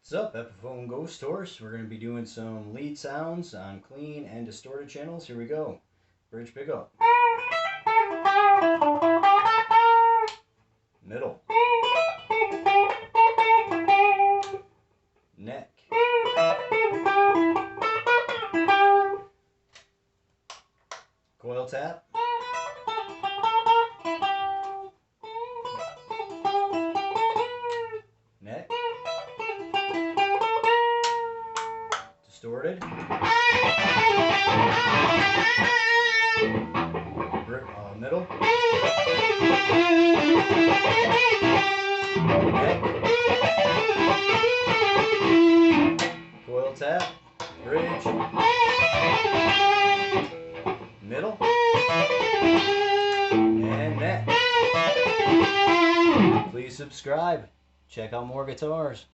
What's up, Epiphone Ghosthorse? We're going to be doing some lead sounds on clean and distorted channels. Here we go. Bridge pickup. Middle. Neck. Coil tap. Neck. Distorted. Middle. Neck. Coil tap. Bridge. Middle. And neck. Please subscribe. Check out more guitars.